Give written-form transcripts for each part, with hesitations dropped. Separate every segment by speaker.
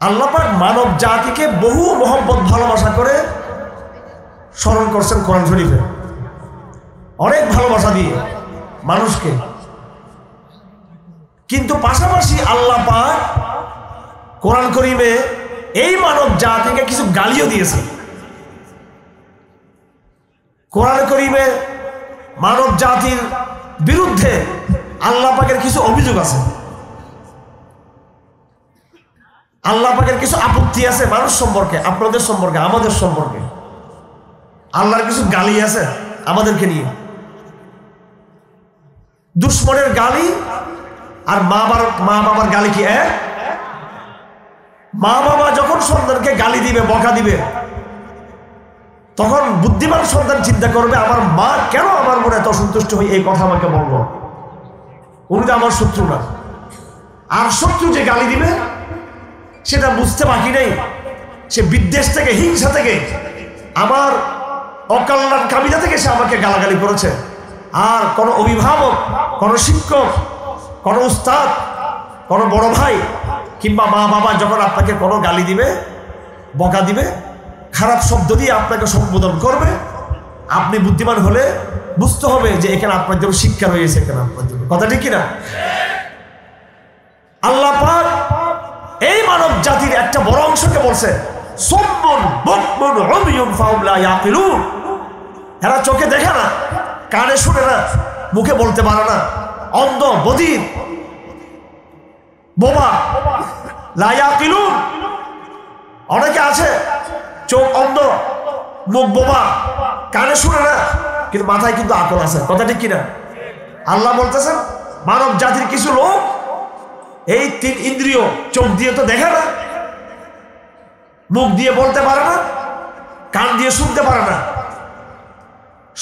Speaker 1: আল্লাহ পাক মানব জাতিকে বহু মহব্বত ভালোবাসা করে স্মরণ করছেন কোরআন শরীফে, অনেক ভালোবাসা দিয়ে মানুষকে। কিন্তু পাশাপাশি আল্লাহ পাক কোরআন কারীমে এই মানব জাতিকে কিছু গালিও দিয়েছে। কোরআন কারীমে মানব জাতির বিরুদ্ধে আল্লাহ পাকের কিছু অভিযোগ আছে, আল্লাহ পাকের কিছু আপত্তি আছে মানুষ সম্পর্কে, আপনাদের সম্পর্কে, আমাদের সম্পর্কে। আল্লাহর কিছু গালি আছে আমাদেরকে নিয়ে। দুশ্মনের গালি আর মা বাবার গালি কি এক? মা বাবা যখন সন্তানকে গালি দিবে, বকা দিবে, তখন বুদ্ধিমান সন্তান চিন্তা করবে আমার মা কেন আমার মনে এত অসন্তুষ্ট হয়ে এই কথা আমাকে বলবো, উনি তো আমার শত্রু না। আর শত্রু যে গালি দিবে সেটা বুঝতে বাকি নেই, সে বিদ্বেষ থেকে, হিংসা থেকে, আমার অকল্যাণ কামিতা থেকে সে আমাকে গালাগালি করেছে। আর কোনো অভিভাবক, কোনো শিক্ষক, কোনো উস্তাদ, কোনো বড় ভাই কিংবা মা বাবা যখন আপনাকে কোনো গালি দিবে, বকা দিবে, খারাপ শব্দ দিয়ে আপনাকে সম্বোধন করবে, আপনি বুদ্ধিমান হলে বুঝতে হবে যে এখানে আপনার জন্য শিক্ষা রয়েছে, এখানে আপনার জন্য। কথা ঠিক কিনা? আল্লাহ পাক এই মানব জাতির একটা বড় অংশকে বলছে সুম্মুন বুকমুন উময়ুন ফাহুম লা ইয়াকিলুন। এরা চোখে দেখে না, কানে শুনে না, মুখে বলতে পারে না, অন্ধ, বধির, বোবা, লা ইয়াকিলুন। অনেকে আছে চোখ অন্ধ, মুখ বোবা, কানে শুনে না, কিন্তু মাথায় কিন্তু আকল আছে। কথা ঠিক কিনা? আল্লাহ বলতেছেন মানব জাতির কিছু লোক এই তিন ইন্দ্রিয়, চোখ দিয়ে তো দেখে না, মুখ দিয়ে বলতে পারে না, কান দিয়ে শুনতে পারে না,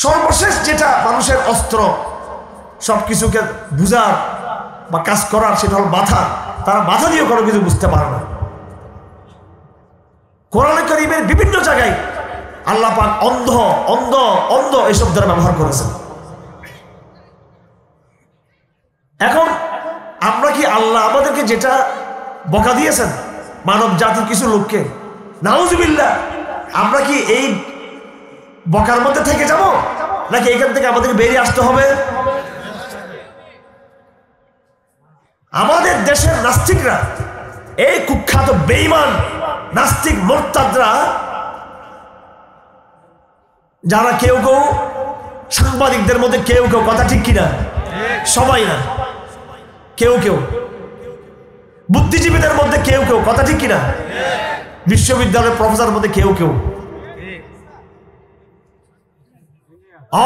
Speaker 1: সর্বশেষ যেটা মানুষের অস্ত্র সবকিছুকে বুঝার বা কাজ করার, সেটা হল মাথা। তারা মাথা দিয়ে কোনো কিছু বুঝতে পারে না। কোরআন কারীমের বিভিন্ন জায়গায় আল্লাহ পাক অন্ধ অন্ধ অন্ধ এই শব্দের ব্যবহার করেছেন। এখন আমরা কি আল্লাহ আমাদেরকে যেটা বকা দিয়েছেন মানব জাতির কিছু লোককে, নাউজুবিল্লাহ, আমরা কি এই বকার মধ্যে থেকে যাব, নাকি এখান থেকে আমাদের বেরিয়ে আসতে হবে? আমাদের দেশের নাস্তিকরা, এই কুখ্যাত বেঈমান নাস্তিক মুরতাদরা, যারা কেউ কেউ সাংবাদিকদের মধ্যে কেউ কেউ, কথা ঠিক কিনা? সবাই না, কেউ কেউ বুদ্ধিজীবীদের মধ্যে কেউ কেউ, কথা ঠিক কিনা? বিশ্ববিদ্যালয়ের প্রফেসরের মধ্যে কেউ কেউ,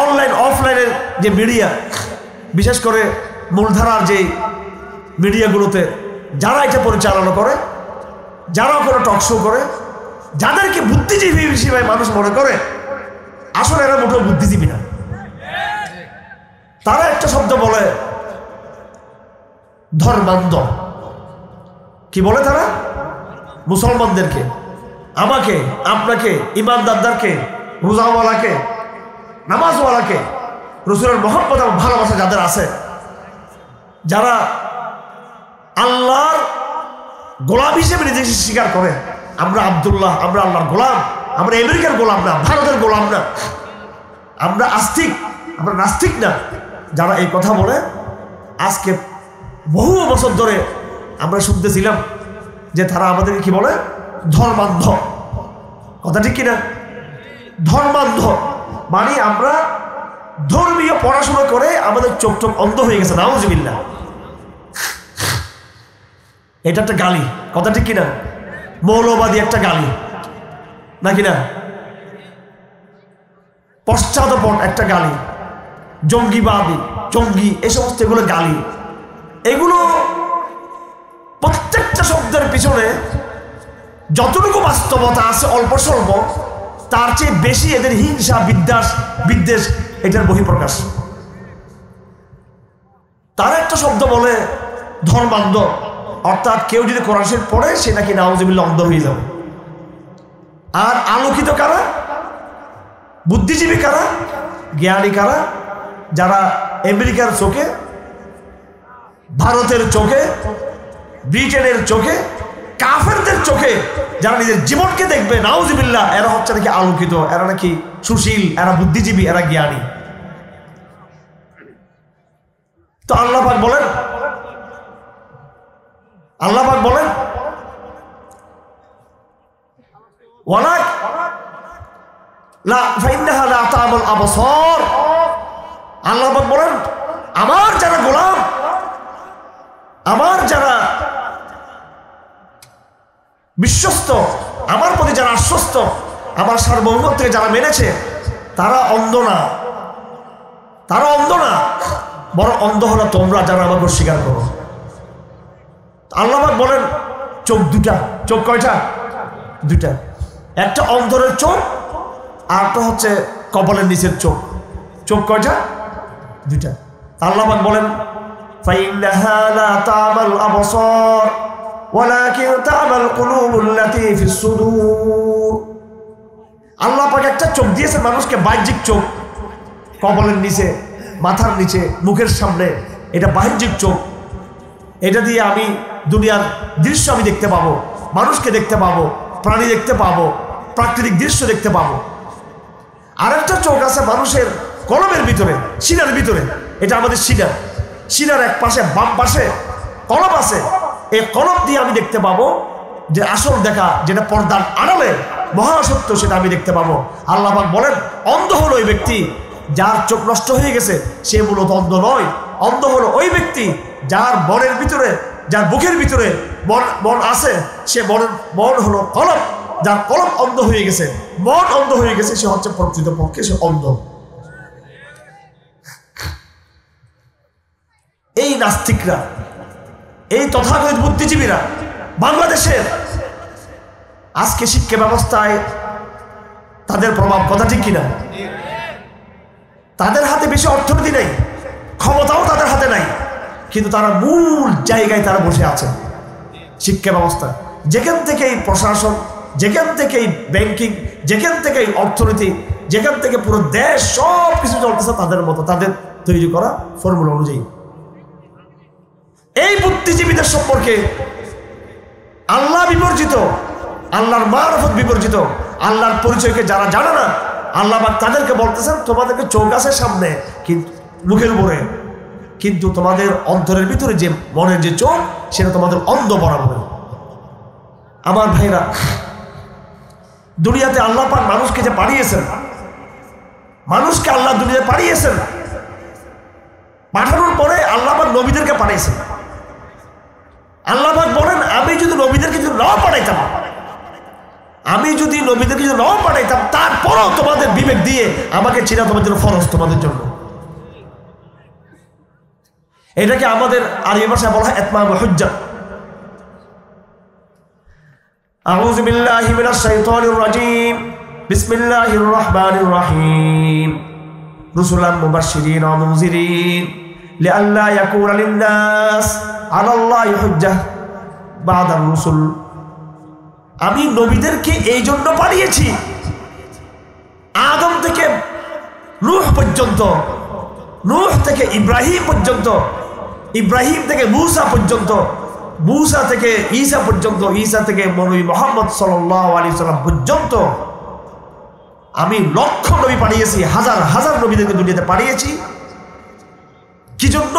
Speaker 1: অনলাইন অফলাইনের যে মিডিয়া, বিশেষ করে মূলধারার যে মিডিয়াগুলোতে যারা এটা পরিচালনা করে, যারা কোনো টক শো করে, যাদেরকে বুদ্ধিজীবী হিসেবে মানুষ মনে করে, আসলে এরা মোটেও বুদ্ধিজীবী না। তারা একটা শব্দ বলে ধর্মান্ধ। কি বলে তারা? মুসলমানদেরকে, আমাকে, আপনাকে, ইমানদারদেরকে, রোজাওয়ালাকে, নামাজওয়ালাকে, রাসূলের মহব্বত এবং ভালোবাসা যাদের আছে, যারা আল্লাহর গোলাম হিসেবে নিজেকে স্বীকার করে, আমরা আব্দুল্লাহ, আমরা আল্লাহর গোলাম, আমরা আমেরিকার গোলাম না, ভারতের গোলাম না, আমরা আস্তিক, আমরা নাস্তিক না, যারা এই কথা বলে, আজকে বহু বছর ধরে আমরা শুনতেছিলাম যে তারা আমাদেরকে কি বলে? ধর্মান্ধ। কথা ঠিক কিনা? ধর্মান্ধ মানে আমরা ধর্মীয় পড়াশোনা করে আমাদের চোখ টোক অন্ধ হয়ে গেছে। নাউজুবিল্লাহ, এটা একটা গালি। কথা ঠিক কিনা? মৌলবাদী একটা গালি নাকি না? পশ্চাদপদ একটা গালি, জঙ্গিবাদী, জঙ্গি, এই সমস্ত এগুলো গালি। এগুলো প্রত্যেকটা শব্দের পিছনে যতটুকু বাস্তবতা আছে অল্প স্বল্প, তার চেয়ে বেশি এদের হিংসা, বিদ্বেষ, এটার বহিঃপ্রকাশ। তারা একটা শব্দ বলে ধর্মান্ধ, অর্থাৎ কেউ যদি কোরআন শরীফ পড়ে সে নাকি নাউজুবিল্লাহ অন্ধ হয়ে যাবে। আর আলোকিত কারা? বুদ্ধিজীবী কারা? জ্ঞানী কারা? যারা আমেরিকার চোখে, ভারতের চোখে, ব্রিটেনের চোখে, কাফেরদের চোখে যারা নিজের জীবনকে দেখবে, নাউজুবিল্লাহ, এরা হচ্ছে নাকি আলোকিত, এরা নাকি সুশীল, এরা বুদ্ধিজীবী, এরা জ্ঞানী। তো আল্লাহ পাক বলেন ওয়ালা লা ফাইন্নাহা লা তা'মাল আবসার। আল্লাহ পাক বলেন আমার যারা গোলাম, আমার যারা বিশ্বস্ত, আমার প্রতি যারা আশ্বস্ত, আমার সার্বভৌমত্বকে যারা মেনেছে, তারা অন্ধ না, বড় অন্ধ হলো তোমরা যারা আমাকে অস্বীকার করো। আল্লাহ পাক বলেন চোখ দুটা। চোখ কয়টা? দুটা। একটা অন্তরের চোখ, আর একটা হচ্ছে কপালের নিচের চোখ। চোখ কয়টা? দুটা। আল্লাহ পাক বলেন ফাইন্নাহা লা তা'মাল আবসার ওয়ালাকিন তা'মাল কুলুবুল লাতী ফিস সুদূর। আল্লাহ পাক একটা চোখ দিয়েছেন মানুষকে, বাহ্যিক চোখ, কপালের নিচে, মাথার নিচে, মুখের সামনে, এটা বাহ্যিক চোখ। এটা দিয়ে আমি দুনিয়ার দৃশ্য আমি দেখতে পাবো, মানুষকে দেখতে পাবো, প্রাণী দেখতে পাবো, প্রাকৃতিক দৃশ্য দেখতে পাবো। আরেকটা চোখ আছে মানুষের কলমের ভিতরে, সিনার ভিতরে। এটা আমাদের সিনার এক পাশে, বাম পাশে কলম আছে। এই কলম দিয়ে আমি দেখতে পাবো যে আসল দেখা, যেটা পর্দার আড়ালে মহাসত্য, সেটা আমি দেখতে পাবো। আল্লাহ পাক বলেন অন্ধ হলো ওই ব্যক্তি যার চোখ নষ্ট হয়ে গেছে, সে মূলত অন্ধ নয়। অন্ধ হলো ওই ব্যক্তি যার মনের ভিতরে, যার বুকের ভিতরে মন আছে, সে মন হলো কলম। যার কলম অন্ধ হয়ে গেছে, মন অন্ধ হয়ে গেছে, সে হচ্ছে প্রকৃতপক্ষে সে অন্ধ। এই নাস্তিকরা, এই তথাকথিত বুদ্ধিজীবীরা বাংলাদেশের আজকে শিক্ষা ব্যবস্থায় তাদের প্রভাব, কথা ঠিক কিনা? তাদের হাতে বেশি অর্থনীতি নেই, ক্ষমতাও তাদের হাতে নাই, কিন্তু তারা মূল জায়গায় তারা বসে আছে। শিক্ষা ব্যবস্থা, যেখান থেকেই প্রশাসন, যেখান থেকেই ব্যাংকিং, যেখান থেকেই অর্থনীতি, যেখান থেকে পুরো দেশ সব কিছু চলতেছে তাদের মতো, তাদের তৈরি করা ফর্মুলা অনুযায়ী। এই বুদ্ধিজীবীদের সম্পর্কে আল্লাহ বিবর্জিত, আল্লাহর মারফত বিবর্জিত, আল্লাহর পরিচয়কে যারা জানে না, আল্লাহ পাক তাদেরকে বলতেছেন তোমাদেরকে চোখ আছে সামনে, কিন্তু মুখের উপরে, কিন্তু তোমাদের অন্তরের ভিতরে যে মনের যে চোখ, সেটা তোমাদের অন্ধ বরাবর। আমার ভাইরা, দুনিয়াতে আল্লাহ পাক মানুষকে যে পাঠিয়েছেন, মানুষকে আল্লাহ দুনিয়ায় পাঠিয়েছেন, পাঠানোর পরে আল্লাহ পাক নবীদেরকে পাঠিয়েছেন। আল্লাহ পাক বলেন আমি যদি নবীদেরকে যদি নাও পাঠাইতাম, তারপরও তোমাদের বিবেক দিয়ে আমাকে চিনা তোমাদের জন্য ফরজ, তোমাদের জন্য। এটাকে আমাদের আরবি ভাষায় বলা হয় ইতমামুল হুজ্জাহ। আউযু বিল্লাহি মিনাশ শাইতানির রাজীম। বিসমিল্লাহির রাহমানির রাহিম। রুসুলান মুবাশশিরিন ওয়া মুনযিরিন লিআল্লা ইয়াকুনা লিন-নাস আলাল্লাহি হুজ্জাহ বা'দার রুসুল। আমি নবীদেরকে এই জন্য পাঠিয়েছি, আদম থেকে নূহ পর্যন্ত, নূহ থেকে ইব্রাহিম পর্যন্ত, ইব্রাহিম থেকে মূসা পর্যন্ত, মূসা থেকে ঈসা পর্যন্ত, ঈসা থেকে নবী মুহাম্মদ সাল্লাল্লাহু আলাইহি ওয়াসাল্লাম পর্যন্ত আমি লক্ষ নবী পাঠিয়েছি, হাজার হাজার নবীদেরকে দুনিয়াতে পাঠিয়েছি। কি জন্য?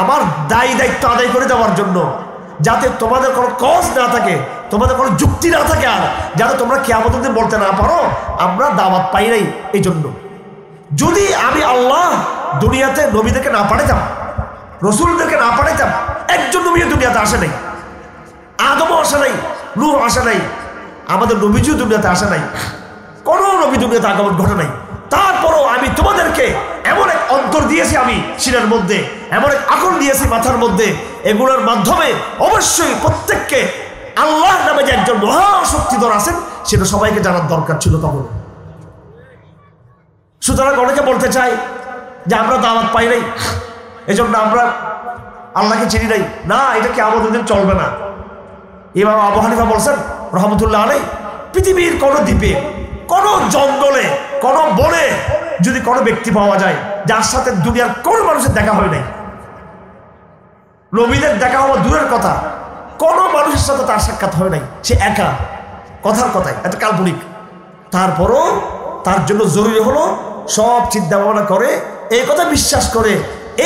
Speaker 1: আমার দায়িত্ব আদায় করে দেওয়ার জন্য, যাতে তোমাদের কোনো কজ না থাকে, তোমাদের কোনো যুক্তি না থাকে, আর যাতে তোমরা কিয়ামতের দিন বলতে না পারো আমরা দাওয়াত পাই নাই। এই জন্য যদি আমি আল্লাহ দুনিয়াতে নবীদেরকে না পাঠাইতাম, রসুলদেরকে না পাঠাইতাম, একজন নবী দুনিয়াতে আসে নাই, আদমও আসে নাই, নূহ আসে নাই, আমাদের নবীজিও দুনিয়াতে আসে নাই, কোনো নবী দুনিয়াতে আগমন ঘটে নাই। তারপরও আমি তোমাদেরকে এমন এক অন্তর দিয়েছি, আমি সিনার মধ্যে এমন এক আকল দিয়েছি মাথার মধ্যে, এগুলোর মাধ্যমে অবশ্যই প্রত্যেককে আল্লাহ নামে যে একজন মহাশক্তিধর আছেন সেটা সবাইকে জানার দরকার ছিল তখন। সুতরাং অনেকে বলতে চাই যে আমরা দাওয়াত পাই নাই, এজন্য আমরা আল্লাহকে চিনি নাই। না, এটা কি আমাদের দিন চলবে না। ইমাম আবু হানিফা বলছেন রহমতুল্লাহ আলাইহি, পৃথিবীর কোনো দ্বীপে, কোনো জঙ্গলে, কোনো বনে যদি কোনো ব্যক্তি পাওয়া যায় যার সাথে দুনিয়ার কোনো মানুষের দেখা হয় নাই, নবীদের দেখা হওয়া দূরের কথা, কোনো মানুষের সাথে তার সাক্ষাৎ হয় নাই, সে একা, কথার কথায়, একটা কাল্পনিক। তারপরও তার জন্য জরুরি হলো সব চিন্তা ভাবনা করে, এই কথা বিশ্বাস করে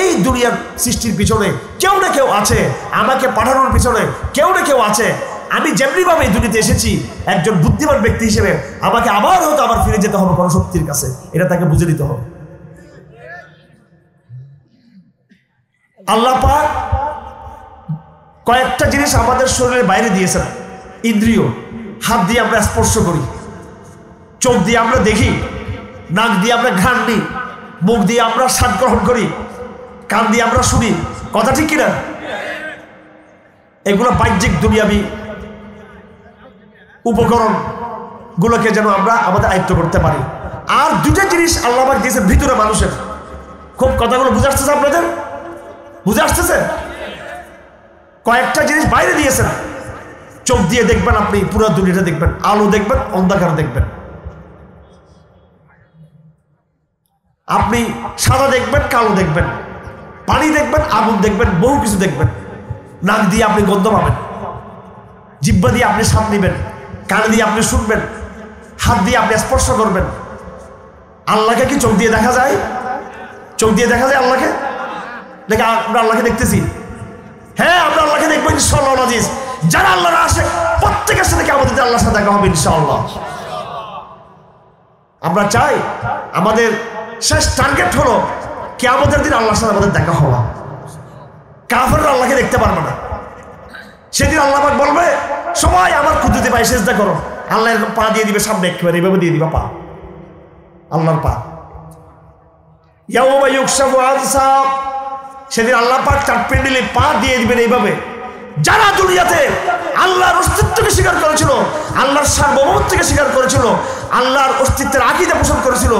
Speaker 1: এই দুনিয়ার সৃষ্টির পিছনে কেউ না কেউ আছে, আমাকে পাঠানোর পিছনে কেউ না কেউ আছে। আমি যেমনিভাবে এই দুনিয়াতে এসেছি একজন বুদ্ধিমান ব্যক্তি হিসেবে, আমাকে আবার হয়তো আবার ফিরে যেতে হবে কোনো শক্তির কাছে, এটা তাকে বুঝে নিতে হবে। আল্লাহ পাক কয়েকটা জিনিস আমাদের শরীরের বাইরে দিয়েছেন। ইন্দ্রিয়, হাত দিয়ে আমরা স্পর্শ করি, চোখ দিয়ে আমরা দেখি, নাক দিয়ে আমরা ঘ্রাণ নিই, মুখ দিয়ে আমরা স্বাদ গ্রহণ করি, কান দিয়ে আমরা শুনি। কথা ঠিক কিনা? এগুলো বাহ্যিক দুনিয়াবি উপকরণ গুলোকে যেন আমরা আমাদের আয়ত্ত করতে পারি। আর দুটো জিনিস আল্লাহ পাক দিয়েছেন ভিতরে মানুষের। খুব কথাগুলো বুঝে আসতেছে আপনাদের? বুঝে আসতেছে? কয়েকটা জিনিস বাইরে দিয়েছেন। চোখ দিয়ে দেখবেন, আপনি পুরো দুনিয়াটা দেখবেন, আলো দেখবেন, অন্ধকার দেখবেন, আপনি সাদা দেখবেন, কালো দেখবেন, পানি দেখবেন, আগুন দেখবেন, বহু কিছু দেখবেন। নাক দিয়ে আপনি গন্ধ পাবেন, জিহ্বা দিয়ে আপনি স্বাদ নিবেন, কান দিয়ে আপনি শুনবেন, হাত দিয়ে আপনি স্পর্শ করবেন। আল্লাহকে কি চোখ দিয়ে দেখা যায়? চোখ দিয়ে দেখা যায় আল্লাহকে? দেখে আমরা আল্লাহকে দেখতেছি? হ্যাঁ, আমরা আল্লাহকে দেখবো ইনশাআল্লাহ আজিজ। যারা আল্লাহর আশিক প্রত্যেকের সাথে কি আমাদের আল্লাহর সাথে দেখা হবে ইনশাআল্লাহ। আমরা চাই, আমাদের শেষ টার্গেট হলো কিয়ামতের দিন আল্লাহর সাথে আমাদের দেখা হওয়া। কাফেররা আল্লাহকে দেখতে পারবে না। সেদিন আল্লাহ পাক বলবে, সবাই আমার কুদরতি পায়ে সিজদা করো। আল্লাহ এরকম পা দিয়ে দিবে সামনে, একেবারে এইভাবে দিয়ে দিবা পা, আল্লাহর পা। ইয়াউমা ইউকশাফু আন সাক, সেদিন আল্লাহ পাক তার পেন্ডেলে পা দিয়ে দিবেন এইভাবে। যারা দুনিয়াতে আল্লাহর অস্তিত্বকে স্বীকার করেছিল, আল্লাহর সার্বভৌমত্বকে স্বীকার করেছিল, আল্লাহর অস্তিত্বের আকীদা পোষণ করেছিল,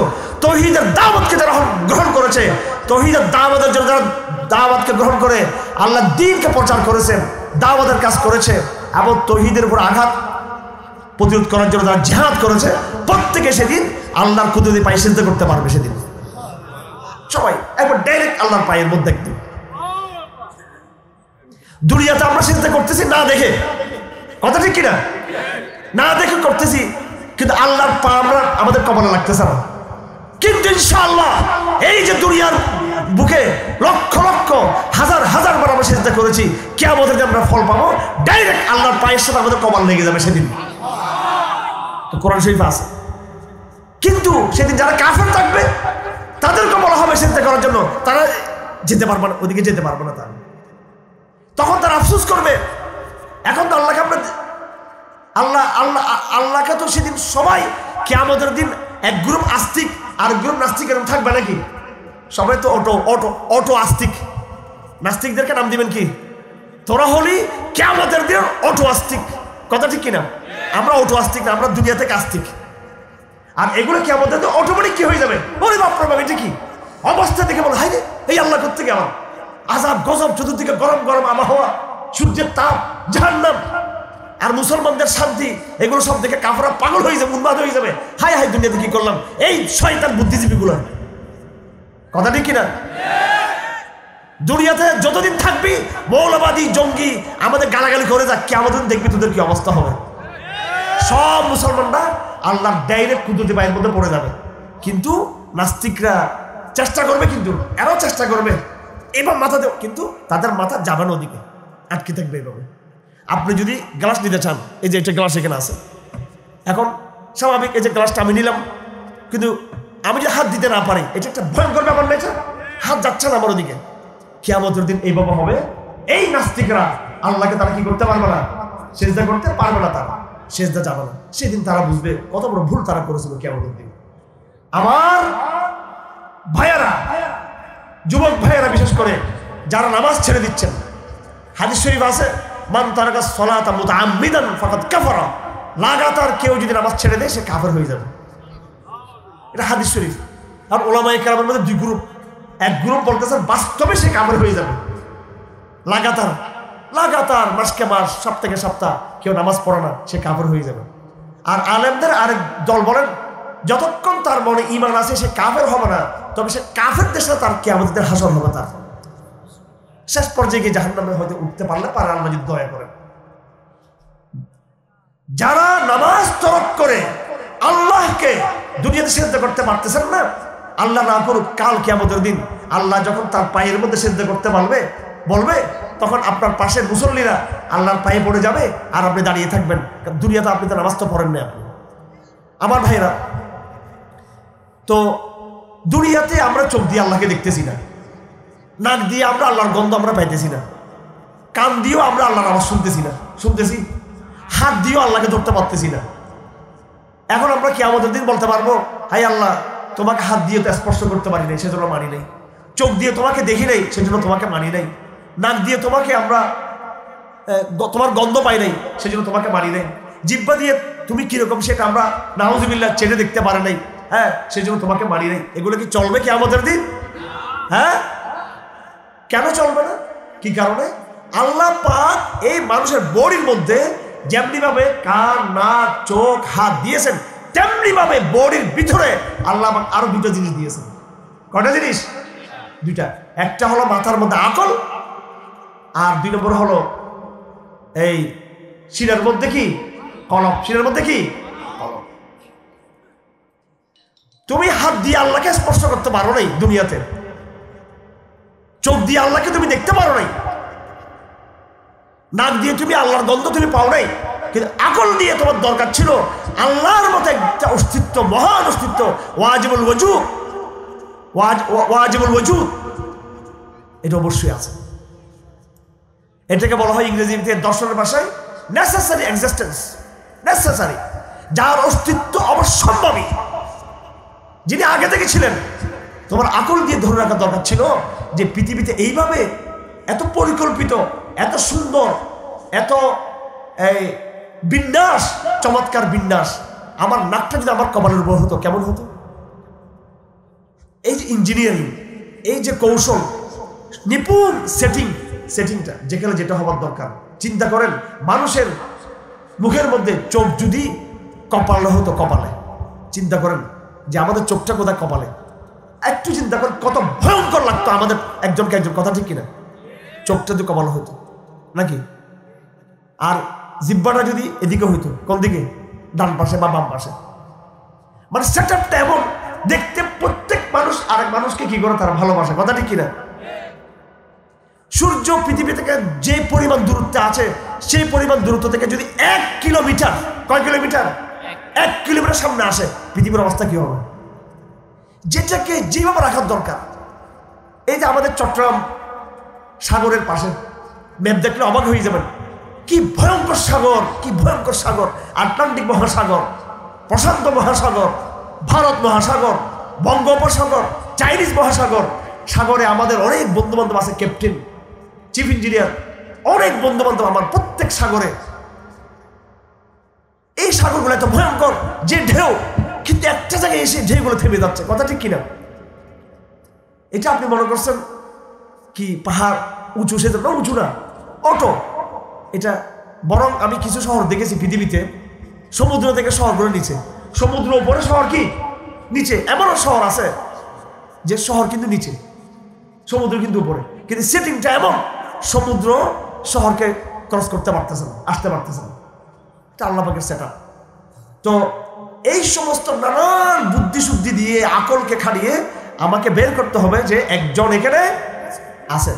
Speaker 1: তাওহীদের দাওয়াতকে যারা গ্রহণ করেছে, তাওহীদের দাওয়াতের জন্য যারা দাওয়াতকে গ্রহণ করে আল্লাহর দ্বীনকে প্রচার করেছেন, দাওয়াতের কাজ করেছে এবং তাওহীদের উপর আঘাত প্রতিরোধ করার জন্য যারা জিহাদ করেছে, প্রত্যেকে সেদিন আল্লাহর কুদরতি পায়ে সিজদা করতে পারবে। সেদিন সবাই একবার ডাইরেক্ট আল্লাহর পায়ের মধ্যে একদম। দুনিয়াতে আমরা সিজদা করতেছি না দেখে, কথা ঠিক কিনা? না দেখে করতেছি, কিন্তু আল্লাহর পা আমরা আমাদের কপালে লাগতেছে না। কিন্তু ইনশাআল্লাহ এই যে দুনিয়ার বুকে লক্ষ লক্ষ হাজার হাজার বার আমরা সিজদা করেছি, কিয়ামতের দিন আমরা ফল পাবো, ডাইরেক্ট আল্লাহর পায়ের সাথে আমাদের কপাল লেগে যাবে সেদিন। তো কোরআন শরীফে আছে। কিন্তু সেদিন যারা কাফের থাকবে তাদেরকে বলা হবে সিজদা করার জন্য, তারা যেতে পারবে না, ওদিকে যেতে পারবে না। তারা তখন তারা আফসোস করবে, এখন তো আল্লাহকে আমরা আল্লাহকে তো সেদিন সবাই কিয়ামতের দিন এক গ্রুপ আস্তিক আর গ্রুপ নাস্তিক এরকম থাকবে নাকি? সবাই তো অটো আস্তিক। নাস্তিকদেরকে নাম দিবেন কি? তোরা হলি কিয়ামতের দিন অটো আস্তিক। কথা ঠিক কিনা? আমরা অটো আস্তিক না, আমরা দুনিয়া থেকে আস্তিক। আর এগুলো কিয়ামতের দিন অটোমেটিক কি হয়ে যাবে? ওরে বাপ রে বাপ, এটা কি অবস্থা দেখে বলো, হাই রে এই আল্লাহ করতে গেলাম, আযাব গজব, চতুর্দিকে গরম গরম আবহাওয়া, সূর্যের তাপ, জাহান্নাম আর মুসলমানদের শান্তি, এগুলো সব দেখে কাফেররা পাগল হয়ে যাবে, উন্মাদ হয়ে যাবে। হাই হাই, দুনিয়াতে কি করলাম? এই শয়তান বুদ্ধিজীবীগুলো। কথা ঠিক কিনা? দুনিয়াতে যতদিন থাকবি মৌলবাদী জঙ্গি আমাদের গালাগালি করে যাক, কিয়ামতের দিন দেখবি তোদের কি অবস্থা হবে। সব মুসলমানরা আল্লাহর ডাইরেক্ট কুদরতি পায়ের মধ্যে পড়ে যাবে। কিন্তু নাস্তিকরা চেষ্টা করবে, কিন্তু এরাও চেষ্টা করবে এবার মাথা দেব, কিন্তু তাদের মাথা যাবে না ওদিকে, আটকে থাকবে এইভাবে। আপনি যদি গ্লাস নিতে চান, এই যে একটা গ্লাস এখানে আছে, এখন স্বাভাবিক এই যে গ্লাসটা আমি নিলাম, কিন্তু আমি যদি হাত দিতে না পারি, এটা একটা ভয়ঙ্কর ব্যাপার না? এটা হাত যাচ্ছে না আমার ওদিকে। কিয়ামতের দিন এইভাবে হবে, এই নাস্তিকরা আল্লাহকে তারা কি করতে পারবে না, সিজদা করতে পারবে না, তারা সিজদা যাবে না। সেদিন তারা বুঝবে কত বড় ভুল তারা করেছিল কিয়ামতের দিন। আমার ভাইয়ারা, যুবক ভাইয়েরা বিশেষ করে যারা নামাজ ছেড়ে দিচ্ছেন, হাদিস শরীফ আছে, মান তারাকা সলাতা মুতাআম্মিদান ফাকাদ কাফারা, লাগাতার কেউ যদি নামাজ ছেড়ে দেয় সে কাফের হয়ে যাবে। এটা হাদিস শরীফ। আর উলামায়ে কেরামের মধ্যে দুই গ্রুপ, এক গ্রুপ বলতেছেন বাস্তবে সে কাফের হয়ে যাবে। লাগাতার মাসকে মাস, সপ্তাহে সপ্তাহ কেউ নামাজ পড়ে না, সে কাফের হয়ে যাবে। আর আলেমদের আরেক দল বলেন, যতক্ষণ তার মনে ঈমান আছে সে কাফের হবে না, তবে সে কাফের দেশে তার কিয়ামতের হাসর হবে। তার শেষ পর্যায়ে গিয়ে জাহান্নামে হয়তো উঠতে পারলে পারে, আল্লাহ যদি দয়া করেন। যারা নামাজ তরক করে আল্লাহকে দুনিয়াতে সিজদা করতে পারতেছেন না, আল্লাহ না করুক কাল কিয়ামতের দিন আল্লাহ যখন তার পায়ের মধ্যে সিজদা করতে বলবে তখন আপনার পাশের মুসল্লিরা আল্লাহর পায়ে পড়ে যাবে আর আপনি দাঁড়িয়ে থাকবেন। দুনিয়াতে আপনি তো নামাজ তো পড়েন না। আপনি আমার ভাইরা, তো দুনিয়াতে আমরা চোখ দিয়ে আল্লাহকে দেখতেছি না, নাক দিয়ে আমরা আল্লাহর গন্ধ আমরা পাইতেছি না, কান দিয়েও আমরা আল্লাহর আওয়াজ শুনতেছি, হাত দিয়েও আল্লাহকে ধরতে পারতেছি না। এখন আমরা কিয়ামতের দিন বলতে পারবো, হাই আল্লাহ, তোমাকে হাত দিয়ে তো স্পর্শ করতে পারি নাই, সেজন্য মানি নাই। চোখ দিয়ে তোমাকে দেখি নাই, সেজন্য তোমাকে মানি নাই। নাক দিয়ে তোমাকে আমরা তোমার গন্ধ পাই নাই, সেজন্য তোমাকে মানি নাই। জিহ্বা দিয়ে তুমি কিরকম সেটা আমরা নাউজুবিল্লাহ চেটে দেখতে পারি নাই, হ্যাঁ, সেজন্য তোমাকে মানি নাই। এগুলো কি চলবে কিয়ামতের দিন? হ্যাঁ, কেন চলবে না? কি কারণে? আল্লাহ পাক এই মানুষের বডির মধ্যে যেমনি ভাবে কান, নাক, চোখ, হাত দিয়েছেন, তেমনি ভাবে বডির ভিতরে আল্লাহ আরো দুটো জিনিস দিয়েছেন। কয়টা জিনিস? দুইটা। একটা হলো মাথার মধ্যে আকল, আর 2 নম্বর হলো এই শিরার মধ্যে কি? কলব। শিরার মধ্যে কি? কলব। তুমি হাত দিয়ে আল্লাহকে স্পর্শ করতে পারো নাই দুনিয়াতে, চোখ দিয়ে আল্লাহকে তুমি দেখতে পারো নাই, নাক দিয়ে তুমি আল্লাহর গন্ধ তুমি পাও নাই, কিন্তু আকল দিয়ে তোমার দরকার ছিল আল্লাহর মতো একটা অস্তিত্ব, মহান অস্তিত্ব, ওয়াজিবুল ওজুদ, ওয়াজিবুল ওজুদ, এটা অবশ্যই আছে। এটাকে বলা হয় ইংরেজিতে দর্শনের ভাষায় নেসেসারি এক্সিস্টেন্স। নেসেসারি, যার অস্তিত্ব অবশ্যম্ভাবী, যিনি আগে থেকে ছিলেন। তোমার আকল দিয়ে ধরে রাখা দরকার ছিল যে পৃথিবীতে এইভাবে এত পরিকল্পিত, এত সুন্দর, এত বিন্যাস, চমৎকার বিন্যাস, আমার নাকটা যদি আমার কপালের উপর হতো কেমন হতো? এই যে ইঞ্জিনিয়ারিং, এই যে কৌশল, নিপুণ সেটিংটা যেখানে যেটা হবার দরকার। চিন্তা করেন, মানুষের মুখের মধ্যে চোখ যদি কপালে হতো, কপালে, চিন্তা করেন যে আমাদের চোখটা কোথায়? কপালে। একটু চিন্তা করেন কত ভয়ঙ্কর লাগতো আমাদের একজনকে একজন, কথা ঠিক কিনা? চোখটা যদি কপালে হতো নাকি? আর জিহ্বাটা যদি এদিকে হইতো, কোন দিকে? ডান পাশে বা বাম পাশে। মানে সেটআপটা এমন দেখতে প্রত্যেক মানুষ আরেক মানুষকে কি করে তারা ভালোবাসে, কথা ঠিক কিনা? সূর্য পৃথিবী থেকে যে পরিমাণ দূরত্বে আছে, সেই পরিমাণ দূরত্ব থেকে যদি 1 কিলোমিটার, কয় কিলোমিটার? 1 কিলোমিটার সামনে আসে, পৃথিবীর অবস্থা কি হবে? যেটাকে যেভাবে রাখার দরকার। এই যে আমাদের চট্টগ্রাম সাগরের পাশে ম্যাপ দেখলে অবাক হয়ে যাবেন, কি ভয়ঙ্কর সাগর, কি ভয়ঙ্কর সাগর! আটলান্টিক মহাসাগর, প্রশান্ত মহাসাগর, ভারত মহাসাগর, বঙ্গোপসাগর, চাইনিজ মহাসাগর। সাগরে আমাদের অনেক বন্ধু বান্ধব আছে, ক্যাপ্টেন, চিফ ইঞ্জিনিয়ার, অনেক বন্ধু বান্ধব আমার প্রত্যেক সাগরে। এই সাগরগুলো এত ভয়ঙ্কর যে ঢেউ, কিন্তু একটা জায়গায় এসে ঢেউগুলো থেমে যাচ্ছে, কথা ঠিক কিনা? এটা আপনি মনে করছেন কি পাহাড় উঁচু, সে না, উঁচু না, অটো এটা। বরং আমি কিছু শহর দেখেছি পৃথিবীতে, সমুদ্র থেকে শহরগুলো নিচে, সমুদ্র উপরে শহর কি নিচে। এমনও শহর আছে যে শহর কিন্তু নিচে, সমুদ্র কিন্তু উপরে, কিন্তু সেটিংটা এমন সমুদ্র শহরকে ক্রস করতে পারতেছে না, আসতে পারতেছে না। এটা আল্লাহ পাকের সেটআপ। তো এই সমস্ত নানান বুদ্ধি দিয়ে, আকলকে খাটিয়ে আমাকে বের করতে হবে যে একজন এখানে আছে।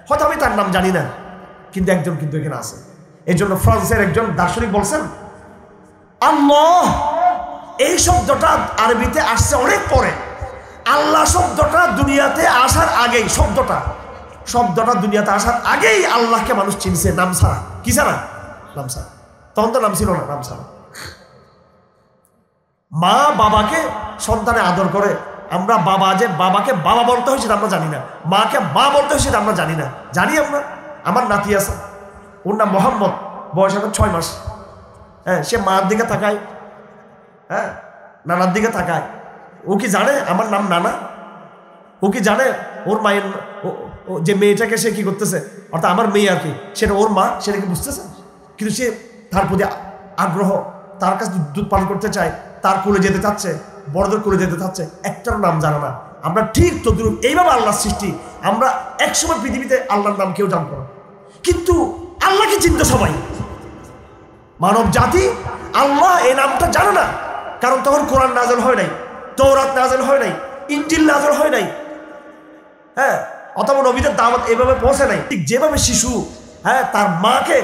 Speaker 1: হয়তো আমি তার নাম জানি না, কিন্তু একজন কিন্তু এখানে আছে। এই জন্য ফ্রান্সের একজন দার্শনিক বলছেন, আল্লাহ এই শব্দটা আরবিতে আসছে অনেক পরে। আল্লাহ শব্দটা দুনিয়াতে আসার আগেই, শব্দটা দুনিয়াতে আসার আগেই আল্লাহকে মানুষ চিনছে নাম ছাড়া। কি ছাড়া? নাম ছাড়া। তখন তো নাম ছিল না, নাম ছাড়া। মা বাবাকে সন্তানে আদর করে, আমরা বাবাকে বাবা বলতে হয় সেটা আমরা জানি না, মাকে মা বলতে হয় সেটা আমরা জানি না। জানি আমরা, আমার নাতি আছে, ওর নাম মোহাম্মদ, বয়স এখন 6 মাস। হ্যাঁ, সে মার দিকে তাকায়, হ্যাঁ, নানার দিকে তাকায়। ও কি জানে আমার নাম নানা? ও কি জানে ওর মায়ের যে মেয়েটাকে সে কি করতেছে, অর্থাৎ আমার মেয়ে আর কি, সেটা ওর মা, সেটা কি বুঝতেছে? কিন্তু সে তার প্রতি আগ্রহ, তার কাছে দুধ পান করতে চায়, তার কোলে যেতে চাচ্ছে, বড়দের কোলে যেতে চাচ্ছে, একটার নাম জানে না। আমরা ঠিক তদ্রুপ এইভাবে আল্লাহর সৃষ্টি। আমরা একসময় পৃথিবীতে আল্লাহর নাম কেউ জানতো না, কিন্তু আল্লাহকে চিনতো সবাই। মানব জাতি আল্লাহ এই নামটা জানে না, কারণ তখন কোরআন নাযিল হয় নাই, তৌরাত নাযিল হয় নাই, ইনজিল নাযিল হয় নাই, হ্যাঁ, অথবা নবীদের দাওয়াত এইভাবে পৌঁছে নাই। ঠিক যেভাবে শিশু, হ্যাঁ, তার মাকে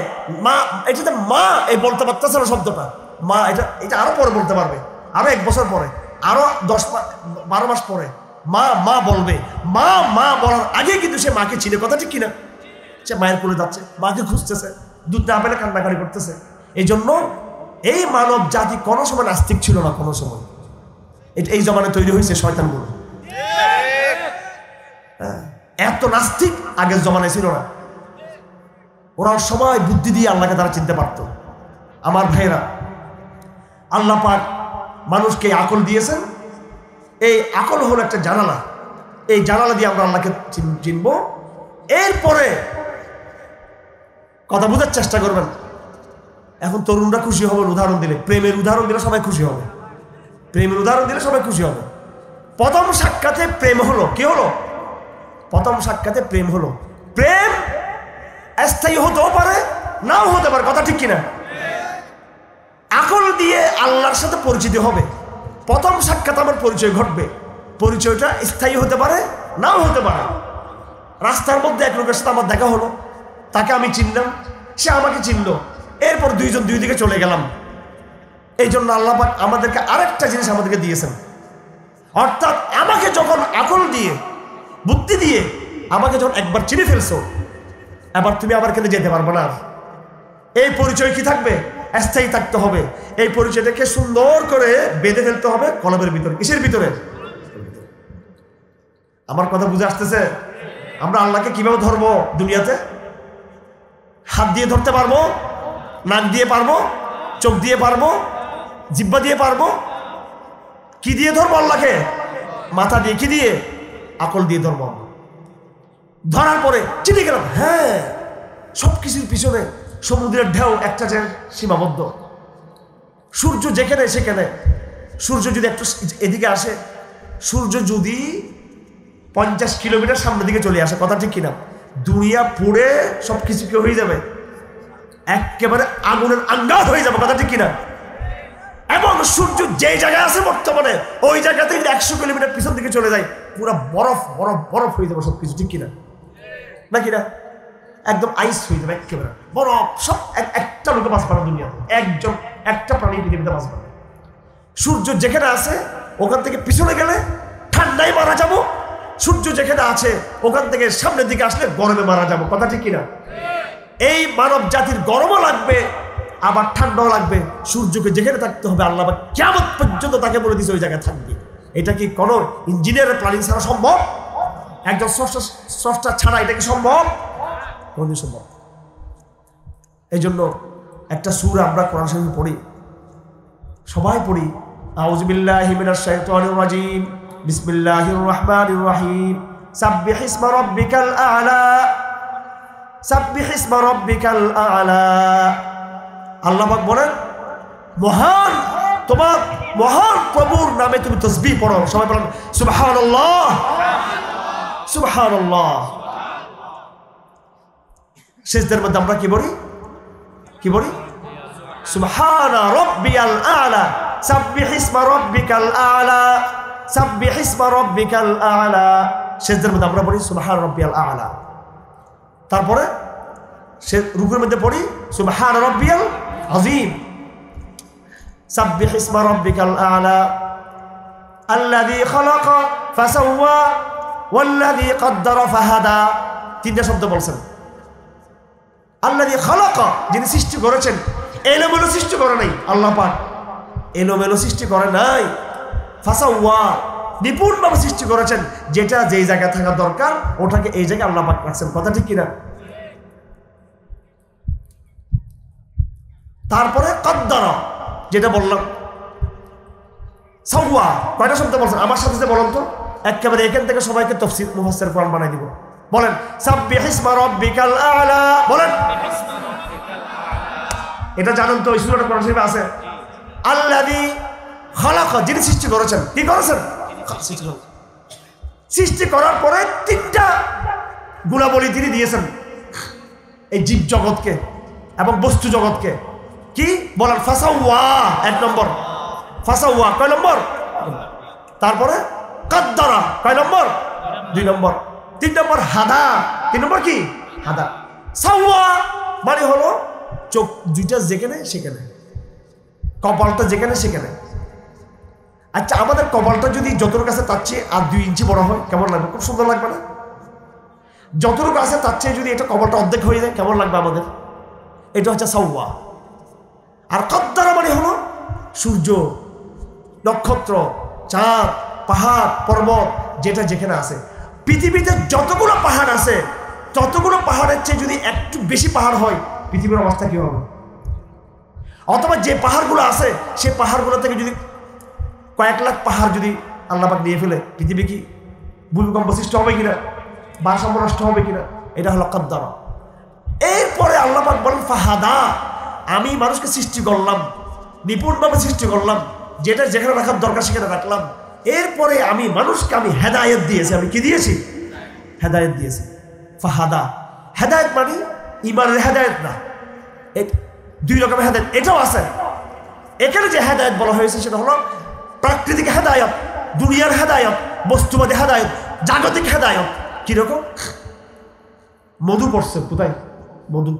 Speaker 1: মা, এটাতে মা এই বলতে পারতেছে না শব্দটা, মা এটা আরো পরে বলতে পারবে, আরো 1 বছর পরে, আরো 10-12 মাস পরে মা মা বলবে। মা মা বলার আগে কিন্তু সে মাকে চিনে, কথা ঠিক কিনা? সে মায়ের কোলে যাচ্ছে, মাকে খুঁজতেছে, দুধ না পেলে কান্নাকাটি করতেছে। এই জন্য এই মানব জাতি কোনো সময় নাস্তিক ছিল না, কোনো সময়। এই জমানায় তৈরি হয়েছে শয়তানগুলো। এত নাস্তিক আগের জমানায় ছিল না। ওরা সবাই বুদ্ধি দিয়ে আল্লাহকে তারা চিনতে পারত। আমার ভাইরা, আল্লাহ পাক মানুষকে আকল দিয়েছেন। এই আকল হলো একটা জানালা, এই জানালা দিয়ে আমরা আল্লাহকে চিনব। এরপরে কথা বোঝার চেষ্টা করবেন। এখন তরুণরা খুশি হবেন উদাহরণ দিলে, প্রেমের উদাহরণ দিলে সবাই খুশি হবে, প্রেমের উদাহরণ দিলে সবাই খুশি হবে। প্রথম সাক্ষাতে প্রেম হলো, কি হলো? প্রথম সাক্ষাতে প্রেম হলো। প্রেম স্থায়ী হতেও পারে, নাও হতে পারে, কথা ঠিক কিনা? আকল দিয়ে আল্লাহর সাথে পরিচিত হবে। প্রথম সাক্ষাৎ আমার পরিচয় ঘটবে, পরিচয়টা স্থায়ী হতে পারে, নাও হতে পারে। রাস্তার মধ্যে এক লোকের সাথে আমার দেখা হলো, তাকে আমি চিনলাম, সে আমাকে চিনলো, এরপর দুইজন দুই দিকে চলে গেলাম। এই জন্য আল্লাহ পাক আমাদেরকে আরেকটা জিনিস আমাদেরকে দিয়েছেন, অর্থাৎ আমাকে যখন আকল দিয়ে, বুদ্ধি দিয়ে আমাকে যখন একবার চিনে ফেলছো, এবার তুমি আবার কেন যেতে পারবো না। এই পরিচয় কি থাকবে? স্থায়ী থাকতে হবে। এই পরিচয়টাকে সুন্দর করে বেঁধে ফেলতে হবে কলবের ভিতরে। কিসের ভিতরে? আমার কথা বুঝে আসতেছে? আমরা আল্লাহকে কিভাবে ধরবো দুনিয়াতে? হাত দিয়ে ধরতে পারবো, নাক দিয়ে পারবো, চোখ দিয়ে পারবো, জিহ্বা দিয়ে পারবো। কি দিয়ে ধরবো আল্লাহকে? মাথা দিয়ে। কি দিয়ে? আকল দিয়ে ধরবো। ধরার পরে চিনে গেলাম, হ্যাঁ, সবকিছুর পিছনে সমুদ্রের ঢেউ একটা যে সীমাবদ্ধ। সূর্য যেখানে সেখানে, সূর্য যদি একটু এদিকে আসে, সূর্য যদি 50 কিলোমিটার সামনের দিকে চলে আসে, কথা ঠিক কিনা? দুনিয়া পুড়ে সবকিছু কি হয়ে যাবে? একেবারে আগুনের আঙ্গার হয়ে যাবে, কথা ঠিক কিনা? এবং সূর্য যে জায়গায় আছে বর্তমানে, ওই জায়গা থেকে 100 কিলোমিটার পিছন দিকে চলে যায়, পুরো বরফ বরফ বরফ হয়ে যাবে সবকিছু, ঠিক কিনা? নাকি না? একদম আইস হয়ে যাবে, একেবারে বরফ। সব একটা লোকে বাঁচবে না দুনিয়াতে, একটা প্রাণী পৃথিবীতে বাঁচবে না। সূর্য যেখানে আছে ওখান থেকে পিছনে গেলে ঠান্ডায় মারা যাব, সূর্য যেখানে আছে ওখান থেকে সামনের দিকে আসলে গরমে মারা যাব, কথা ঠিক কিনা? এই মানব জাতির গরমও লাগবে, আবার ঠান্ডাও লাগবে। সূর্যকে যেখানে থাকতে হবে, আল্লাহ কিয়ামত পর্যন্ত তাকে বলে দিয়েছে ওই জায়গায় থাকবে। এটা কি কোনো ইঞ্জিনিয়ারের প্ল্যানিং ছাড়া সম্ভব? একজন স্রষ্টা ছাড়া এটা কি সম্ভব? কোনদিন সম্ভব। এই জন্য একটা সূরা আমরা কোরআন শরীফে পড়ি, সবাই পড়ি, আউযু বিল্লাহি মিনাশ শাইতানির রাজিম, বিসমিল্লাহির রহমানির রহিম, সাব্বিহ ইসমা রাব্বিকাল আ'লা, সাব্বিহ ইসমা রাব্বিকাল আ'লা। আল্লাহ পাক বলেন, মহান, তোমার মহান প্রভুর নামে তুমি তাসবিহ পড়ো। সবাই বলেন সুবহানাল্লাহ, সুবহানাল্লাহ। সেজদার মধ্যে আমরা কি বলি? কি বলি? সুবহানা রাব্বিয়াল আ'লা, সাব্বিহ ইসমা রাব্বিকাল আ'লা, সাব্বিহ ইসমা রাব্বিকাল আ'লা। সেজদার মধ্যে আমরা বলি সুবহান রাব্বিয়াল আ'লা। তারপরে সে রুকুর মধ্যে পড়ি সুবহান রাব্বিয়াল আযীম, সাব্বিহ ইসমা রাব্বিকাল আ'লা, আল্লাযী খালাকা ফাসাওয়া ওয়াল্লাযী কদ্দারা ফাহাদা। তিনটা শব্দ বলছেন। আল্লাযী খালাকা, যিনি সৃষ্টি করেছেন, এলোমেলো সৃষ্টি করে নাই আল্লাহ পাক, এলোমেলো সৃষ্টি করে নাই। ফাসাওয়া, নিপুণভাবে সৃষ্টি করেছেন, যেটা যেই জায়গায় থাকা দরকার ওটাকে এই জায়গায় আল্লাহ পাক রাখছেন, কথা ঠিক কিনা? তারপরে কদ্দারা, যেটা বললাম, সাওয়া, কয়টা শব্দ বলছেন আমার সাথে সাথে বলুন তো, একেবারে এখান থেকে সবাইকে তাফসীর মুফাসসির কোরআন বানাই দিব। বলেন সাব্বিহ ইসমা রাব্বিকাল আ'লা, বলেন। এটা জানেন তো, এই সূরাটা কোরআন শরীফে আছে। আল্লাযী খালাকা, যিনি সৃষ্টি করেছেন। কি করেছেন? সৃষ্টি করার পরে তিনটা গুণাবলী তিনি দিয়েছেন এই জীব জগৎকে এবং বস্তু জগৎকে। কি বলেন? ফাসাওয়া, 1 নম্বর। ফাসাওয়া কয় নম্বর? তারপরে কাদ্দারা কয় নম্বর? 2 নম্বর। 3 নম্বর হাদা। 3 নম্বর কি? হাদা। সাওয়া মানে হলো চোখ দুইটা যেখানে সেখানে, কপালটা যেখানে সেখানে। আচ্ছা, আমাদের কপালটা যদি যতটুকু আছে তার চেয়ে আর 2 ইঞ্চি বড় হয় কেমন লাগবে? খুব সুন্দর লাগবে না? যতটুকু আছে তার চেয়ে যদি এটা কপালটা অর্ধেক হয়ে যায় কেমন লাগবে আমাদের? এটা হচ্ছে সাওয়া। আর কাদ্দারা মানে হলো সূর্য, নক্ষত্র, চাঁদ, পাহাড়, পর্বত যেটা যেখানে আছে। পৃথিবীতে যতগুলো পাহাড় আছে ততগুলো পাহাড়ের চেয়ে যদি একটু বেশি পাহাড় হয় পৃথিবীর অবস্থা কি হবে? অথবা যে পাহাড়গুলো আছে সেই পাহাড়গুলো থেকে যদি কয়েক লাখ পাহাড় যদি আল্লাহ পাক নিয়ে ফেলে, পৃথিবী কি ভূমিকম্প সৃষ্টি হবে কিনা, ভারসাম্য নষ্ট হবে কিনা? এটা হলো কাদ্দারা। এরপরে আল্লাহ পাক বলেন ফাহাদা, আমি মানুষকে সৃষ্টি করলাম, নিপুণভাবে সৃষ্টি করলাম, যেটা যেখানে রাখার দরকার সেখানে রাখলাম। এরপরে আমি মানুষকে আমি হেদায়েত দিয়েছি। আমি কি দিয়েছি? হেদায়েত দিয়েছি। ফাহাদা, হেদায়েত মানে ইমানের হেদায়েত না, 2 রকমের হেদায়েত এটাও আছে। এখানে যে হেদায়েত বলা হয়েছে সেটা হলো প্রাকৃতিক হেদায়েত, দুনিয়ার হেদায়েত, বস্তুবাদী হেদায়েত, জাগতিক হেদায়েত। কিরকম? মধু পড়ছে কোথায়? মধু।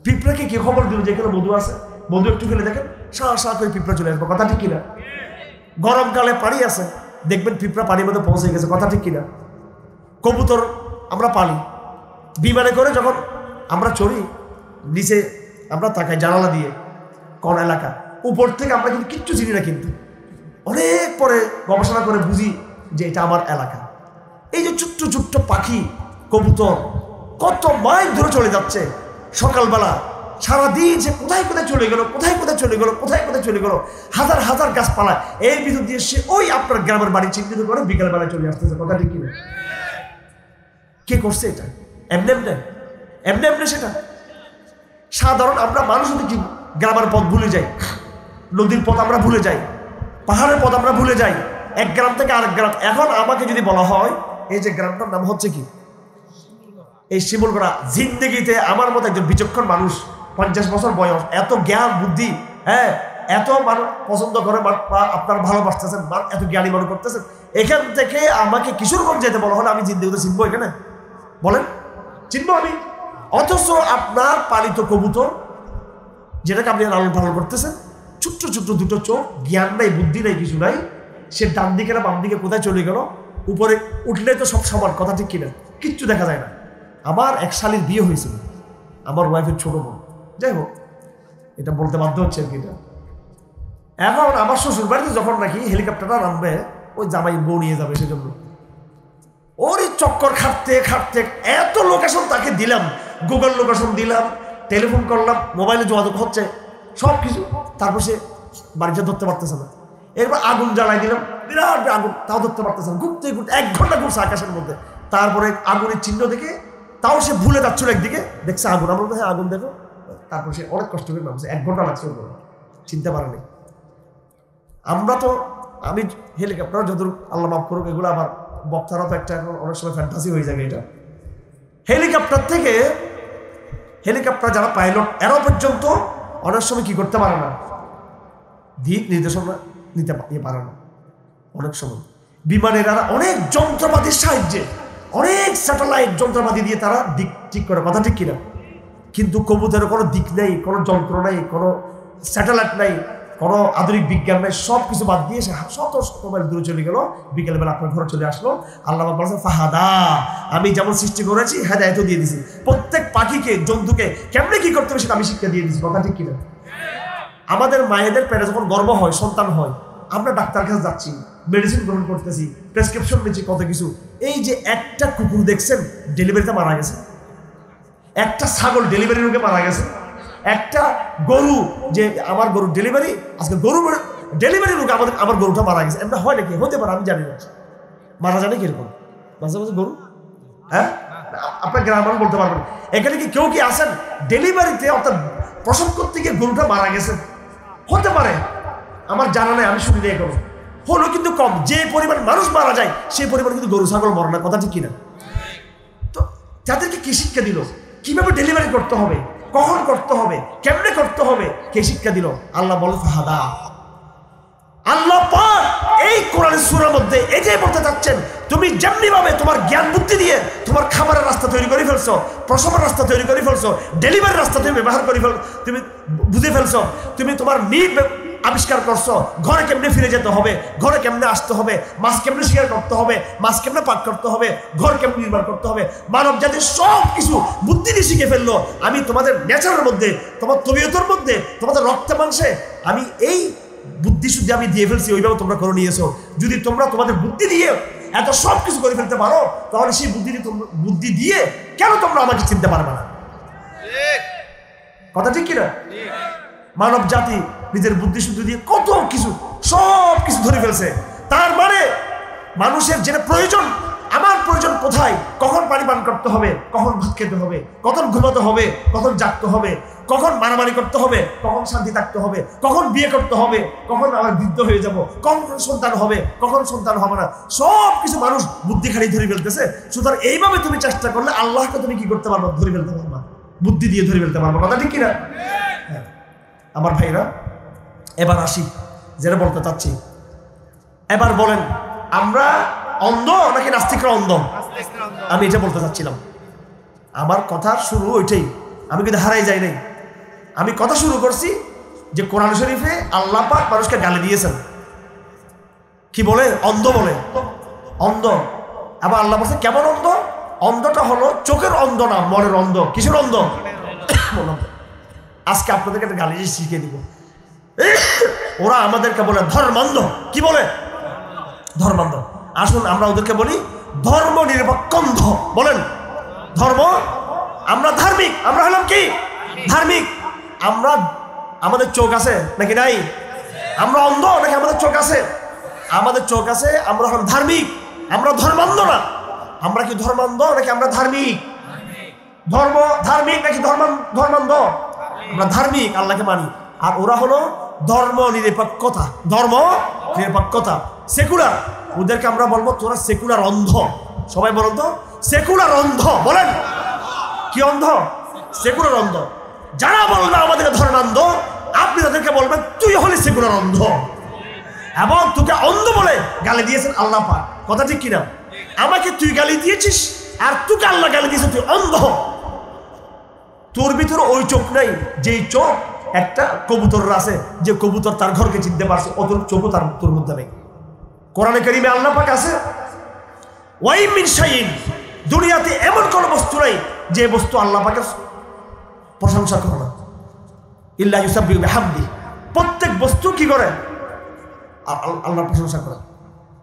Speaker 1: পিঁপড়াকে কি খবর দিল যে এখানে মধু আছে? মধু একটু ফেলে দেখেন, সা করে পিঁপড়া চলে আসবে। কথা ঠিক কিনা? গরমকালে পানি আছে, দেখবেন পিঁপড়া পানির মধ্যে পৌঁছে গেছে। কথা ঠিক কিনা? কবুতর আমরা পালি, বিমানে করে যখন আমরা চড়ি নিচে আমরা তাকাই জানালা দিয়ে, কোন এলাকা, উপর থেকে আমরা কিন্তু কিচ্ছু চিনি না, কিন্তু অনেক পরে গবেষণা করে বুঝি যে এটা আমার এলাকা। এই যে ছোট্ট ছোট্ট পাখি কবুতর কত মাইল দূরে চলে যাচ্ছে সকালবেলা, সারাদিন সে কোথায় কোথায় চলে গেল, কোথায় কোথায় চলে গেল, কোথায় কোথায় চলে গেল, হাজার হাজার গাছপালা এর ভিতর দিয়ে সে ওই আপনার গ্রামের বাড়ি চিহ্নিত করে বিকালবেলায় চলে আসতেছে। কথা ঠিক কিনা? কে করছে এটা? এমনি এমনি এমনি এমনি সেটা সাধারণ আমরা মানুষ হতে কি গ্রামের পথ ভুলে যাই, নদীর পথ আমরা ভুলে যাই, পাহাড়ের পথ আমরা ভুলে যাই, এক গ্রাম থেকে আরেক গ্রাম। এখন আমাকে যদি বলা হয় এই যে গ্রামটার নাম হচ্ছে কি, এই শিমুলগড়া, জিন্দগিতে আমার মতো একজন বিচক্ষণ মানুষ, 50 বছর বয়স, এত জ্ঞান বুদ্ধি, হ্যাঁ, এত মানুষ পছন্দ করে, আপনার ভালোবাসতেছেন, এত জ্ঞানী মানুষ করতেছেন, এখান থেকে আমাকে কিশোরগঞ্জ যেতে বলা হলে আমি জিন্দগিতে চিনবো? এখানে বলেন চিনবো আমি? অথচ আপনার পালিত কবুতর যেটাকে আপনি লালন পালন করতেছেন, ছোট্ট ছোট্ট 2টো চোখ, জ্ঞান নাই, বুদ্ধি নাই, কিছু নাই, সে ডান দিকে না বাম দিকে কোথায় চলে গেল, উপরে উঠলে তো সব সমান। কথা ঠিক কিনা? কিচ্ছু দেখা যায় না। আমার এক শালীর বিয়ে হয়েছিল, আমার ওয়াইফের ছোট বোন, যাই হোক এটা বলতে বাধ্য হচ্ছে আর কি। এখন আমার শ্বশুর বাড়িতে যখন নাকি হেলিকপ্টারটা নামবে, ওই জামাই বউ নিয়ে যাবে, সেজন্য ওরই চক্কর খাটতে খাটতে এত লোকেশন তাকে দিলাম, গুগল লোকেশন দিলাম, টেলিফোন করলাম, মোবাইলে যোগাযোগ হচ্ছে সব কিছু, তারপর সে বাড়িতে ধরতে পারতেছে না। এরপর আগুন জ্বালাই দিলাম, বিরাট আগুন, তাও ধরতে পারতেছে না। ঘুরতে ঘুরতে 1 ঘন্টা ঘুরছে আকাশের মধ্যে, তারপরে আগুনের চিহ্ন দেখে তাও সে ভুলে যাচ্ছিল, একদিকে দেখছে আগুন, আমরা বলতে হ্যাঁ আগুন দেখো, তারপর সে অনেক কষ্ট করে নামছে, 1 ঘন্টা লাগছে, চিনতে পারেনি। আমরা তো আমি হেলিকপ্টার যত আল্লাহ মাফ করুক, এগুলো আবার বক্তারা তো একটা এখন অনেক সময় ফ্যান্টাসি হয়ে যাবে। এটা হেলিকপ্টার থেকে, হেলিকপ্টার যারা পাইলট এরাও পর্যন্ত অনেক সময় কি করতে পারে না, দিক নির্দেশনা নিতে পারে না। অনেক সময় বিমানের অনেক যন্ত্রপাতির সাহায্যে, অনেক স্যাটেলাইট যন্ত্রপাতি দিয়ে তারা দিক ঠিক করে। কথা ঠিক কিনা? কিন্তু কবুতরের কোনো দিক নেই, কোনো যন্ত্র নেই, কোনো স্যাটেলাইট নেই, কোনো আধুনিক বিজ্ঞান নেই, সব কিছু বাদ দিয়ে সে শত শত মাইল দূরে চলে গেল, বিকেলবেলা আপনার ঘরে চলে আসলো। আল্লাহ বলছেন ফাহাদা, আমি যেমন সৃষ্টি করেছি হেদায়েত দিয়ে দিয়েছি। প্রত্যেক পাখিকে, জন্তুকে কেমনে কি করতে হবে সেটা আমি শিক্ষা দিয়ে দিয়েছি। কথা ঠিক কিনা? আমাদের মায়েদের পেটে যখন গর্ভ হয়, সন্তান হয়, আমরা ডাক্তার কাছে যাচ্ছি, মেডিসিন গ্রহণ করতেছি, প্রেসক্রিপশন নিচ্ছি, কত কিছু। এই যে একটা কুকুর দেখছেন ডেলিভারিতে মারা গেছে, একটা ছাগল ডেলিভারি রোগে মারা গেছে, একটা গরু, যে আমার গরু ডেলিভারি, আজকে গরু ডেলিভারি রোগে আমার গরুটা মারা গেছে। এটা হয় নাকি? হতে পারে, আমি জানি না। মারা জানে কিরকম মাঝে মাঝে গরু? হ্যাঁ, আপনার গ্রামের বলতে পারবেন। এখানে কি কেউ কি আছেন ডেলিভারিতে, অর্থাৎ প্রসব করতে গিয়ে গরুটা মারা গেছে? হতে পারে, আমার জানা নেই, আমি শুনি নেই এখনো। হলো কিন্তু কম। যে পরিমাণ মানুষ মারা যায় সেই পরিমাণ কিন্তু গরু ছাগল মরে না। কথা ঠিক কিনা? তো তাদেরকে কি শিক্ষা দিল, কিভাবে ডেলিভারি করতে হবে, কখন করতে হবে, কেমনে করতে হবে, কে শিক্ষা দিল? আল্লাহ বলে ফাহাদা। আল্লাহ পাক এই কোরআনের সূরার মধ্যে এই যে বলতে চাচ্ছেন, তুমি যেমনি ভাবে তোমার জ্ঞান বুদ্ধি দিয়ে তোমার খাবারের রাস্তা তৈরি করে ফেলছো, প্রসবের রাস্তা তৈরি করে ফেলছো, ডেলিভারির রাস্তা তুমি ব্যবহার করে তুমি বুঝে ফেলছো, তুমি তোমার নিড আবিষ্কার করছো, ঘরে কেমনে ফিরে যেতে হবে, ঘরে কেমনে আসতে হবে, মাছ কেমনে শিকার করতে হবে, মাছ কেমনে পাক করতে হবে, ঘর কেমনে নির্মাণ করতে হবে, মানব জাতির সব কিছু বুদ্ধি দিয়ে শিখে ফেললো। আমি তোমাদের নেচারের মধ্যে, তোমার তবিয়তের মধ্যে, তোমাদের রক্তে মাংসে আমি এই বুদ্ধি শুদ্ধি আমি দিয়ে ফেলছি, ওইভাবে তোমরা করে নিয়েছো। যদি তোমরা তোমাদের বুদ্ধি দিয়ে এত সব কিছু করে ফেলতে পারো, তাহলে সেই বুদ্ধি দিয়ে কেন তোমরা আমাকে চিনতে পারবে না? কথা ঠিক কিনা? মানব জাতি নিজের বুদ্ধি শুদ্ধি দিয়ে কত কিছু সব কিছু ধরে ফেলছে। তার মানে মানুষের যেটা প্রয়োজন, আমার প্রয়োজন কোথায়, কখন পানি পান করতে হবে, কখন ভাত খেতে হবে, কখন ঘুমাতে হবে, কখন জাগতে হবে, কখন মারামারি করতে হবে, কখন শান্তি থাকতে হবে, কখন বিয়ে করতে হবে, কখন আমার বৃদ্ধ হয়ে যাব, কখন সন্তান হবে, কখন সন্তান হবে না, সব কিছু মানুষ বুদ্ধি খালি ধরে ফেলতেছে। সুতরাং এইভাবে তুমি চেষ্টা করলে আল্লাহকে তুমি কি করতে পারবো? ধরে ফেলতে পারবা, বুদ্ধি দিয়ে ধরে ফেলতে পারবো। কথা ঠিক কিনা? হ্যাঁ আমার ভাইরা, এবার আসি যেটা বলতে চাচ্ছি। এবার বলেন, আমরা অন্ধ নাকি নাস্তিকরা অন্ধ? আমি এটা বলতে চাচ্ছিলাম। আমার কথা শুরু ওইটাই, আমি কিন্তু হারাই যাই নাই। আমি কথা শুরু করছি যে কোরআন শরীফে আল্লাহ পাক মানুষকে গালি দিয়েছেন, কি বলে? অন্ধ বলে, অন্ধ। আবার আল্লাহ বলছে কেমন অন্ধ? অন্ধটা হলো চোখের অন্ধ না, মনের অন্ধ। কিসের অন্ধ? আজকে আপনাদেরকে একটা গালি শিখিয়ে দিব। ওরা আমাদেরকে বলে ধর্মান্ধ। কি বলে? ধর্মান্ধ। আসুন আমরা ওদেরকে বলি ধর্ম নিরপেক্ষ। বলেন ধর্ম, আমরা ধার্মিক। আমরা হলাম কি? ধার্মিক। আমরা, আমাদের চোখ আছে নাকি নাই? আমরা অন্ধ নাকি আমাদের চোখ আছে? আমাদের চোখ আছে, আমরা হলাম ধার্মিক। আমরা ধর্মান্ধ না। আমরা কি ধর্মান্ধ নাকি আমরা ধার্মিক? ধর্ম ধার্মিক নাকি ধর্মান্ধ? আমরা ধার্মিক, আল্লাহকে মানি। আর ওরা হলো ধর্ম নিরপেক্ষতা। ধর্ম নিরপেক্ষতা, সেকুলার। ওদেরকে আমরা বলবো তোরা সেকুলার অন্ধ। সবাই বলুন তো, সেকুলার অন্ধ। বলেন কি অন্ধ? সেকুলার অন্ধ। যারা বলবে আমাদেরকে ধর্মান্ধ, আপনি তাদেরকে বলবেন তুই হলি সেকুলার অন্ধ। এবং তোকে অন্ধ বলে গালি দিয়েছেন আল্লাহ পাক। কথা ঠিক কিনা? আমাকে তুই গালি দিয়েছিস আর তোকে আল্লাহ গালি দিয়েছে, তুই অন্ধ। তোর ভিতরে ওই চোখ নাই যেই চোখ একটা কবুতর আছে, যে কবুতর তার ঘরকে চিনতে পারছে, অত চোখও তার তোর মধ্যে নেই। কোরআনে কারিমে আল্লাহ পাক আছে ওয়াই মিন শাইইন, দুনিয়াতে এমন কোন বস্তু নাই যে বস্তু আল্লাহ পাকের প্রশংসা করে না, ইল্লা ইউসাব্বিহু বিহামদি। প্রত্যেক বস্তু কি করে? আল্লাহর প্রশংসা করে।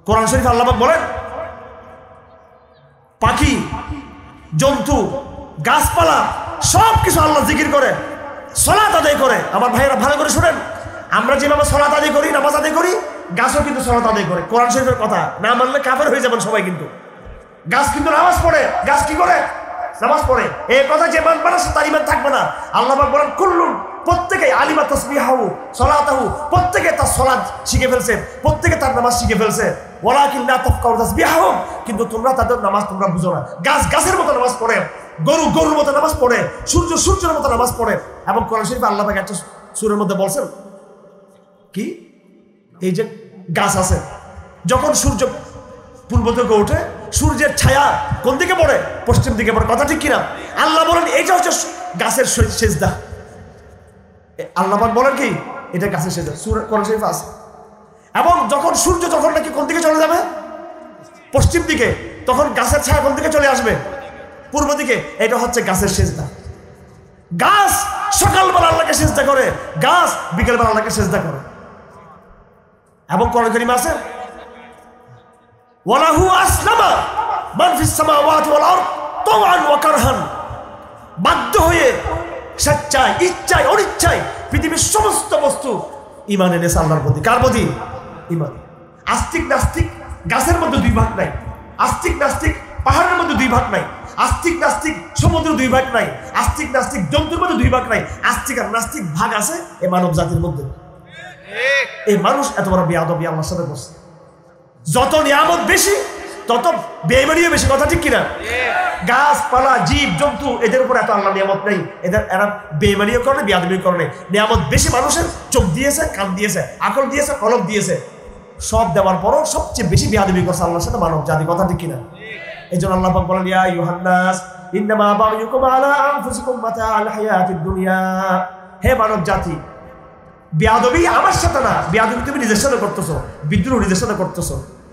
Speaker 1: কোরআন শরীফ আল্লাহ পাক বলেন পাখি, জন্তু, গাছপালা সব কিছু আল্লাহ জিকির করে, সালাত আদায় করে। আমার ভাইয়েরা ভালো করে শুনেন, আমরা যেভাবে সালাত আদায় করি, নামাজ আদায় করি, গাছও কিন্তু সালাত আদায় করে। কোরআন শরীফের কথা না মানলে কাফের হয়ে যাবেন সবাই। কিন্তু গাছ কিন্তু নামাজ পড়ে। গাছ কি করে? নামাজ পড়ে। এই কথা যে মানবে না তার ঈমান থাকবে না। আল্লাহ পাক বলেন কুল্লুন, প্রত্যেকে আলিমা তাসবিহাহু সালাতাহু, প্রত্যেকে তার সালাত শিখে ফেলছে, প্রত্যেকে তার নামাজ শিখে ফেলছে। ওয়ালাকিন লা তাফকাহু তাসবিহাহুম, কিন্তু তোমরা তাদের নামাজ তোমরা বুঝো না। গাছ গাছের মতো নামাজ পড়ে, গরু গরুর মতো নামাজ পড়ে, সূর্য সূর্যের মতো নামাজ পড়ে। এবং কোরআন শরীফে আল্লাহ পাক একটা সূরার মধ্যে বলছেন কি, এই যে গাছ আছে, যখন সূর্য পূর্ব থেকে ওঠে, সূর্যের ছায়া কোন দিকে পড়ে? পশ্চিম দিকে পড়ে। কথা ঠিক কিনা? আল্লাহ বলেন এটা হচ্ছে গাছের সেজদা। আল্লাহ পাক বলেন কি এটা গাছের সেজদা, সূরা কোরআন শরীফে আছে। এবং যখন সূর্য যখন নাকি কোন দিকে চলে যাবে? পশ্চিম দিকে, তখন গাছের ছায়া কোন দিকে চলে আসবে? পূর্ব দিকে। এটা হচ্ছে গাছের সেজদা। গাছ সকালবেলা আল্লাহকে সেজদা করে, গাছ বিকেলবেলা আল্লাহকে সেজদা করে। এবং কোরআন কারীমে আছে ওয়ালাহু আসলামা মান ফিস সামাওয়াতি ওয়াল আরদ তাওআন ওয়া কারহান, বাধ্য হয়ে, স্বেচ্ছায়, ইচ্ছায়, অনিচ্ছায় পৃথিবীর সমস্ত বস্তু ঈমান এনেছে আল্লাহর প্রতি। কার প্রতি? ঈমান। আস্তিক নাস্তিক গাছের মধ্যে দুই ভাগ নাই, আস্তিক নাস্তিক পাহাড়ের মধ্যে দুই ভাগ নাই, আস্তিক নাস্তিক সমুদ্র দুই ভাগ নাই, আস্তিক নাস্তিক জন্তুর মধ্যে দুই ভাগ নাই। আস্তিক আর নাস্তিক ভাগ আছে এই মানব জাতির মধ্যে। এই মানুষ এত বড় বেয়াদবি আল্লাহর সাথে করছে। যত নিয়ামত বেশি তত বেঈমানিও বেশি। কথা ঠিক কিনা? গাছপালা জীব জন্তু এদের উপর এত আল্লাহ নিয়ামত নেই, এরা বেইমানিও করে, বেয়াদবিও করে। নিয়ামত বেশি মানুষের, চোখ দিয়েছে, কান দিয়েছে, আকল দিয়েছে, কলম দিয়েছে, সব দেওয়ার পরও সবচেয়ে বেশি বেয়াদবি করছে আল্লাহর সাথে মানব জাতি। কথা ঠিক কিনা? এই জন্য আল্লাহ পাক বলেন, ইয়া আইয়ুহান নাস ইন্নামা বাগয়ুকুম আলা আনফুসিকুম মাতাআল হায়াতিদ দুনিয়া। হে মানব জাতি, বেয়াদবি আমার সাথে না, বেয়াদবি তুমি নিজের সাথে করতেছো, বিদ্রোহ নিজের সাথে করতেছো।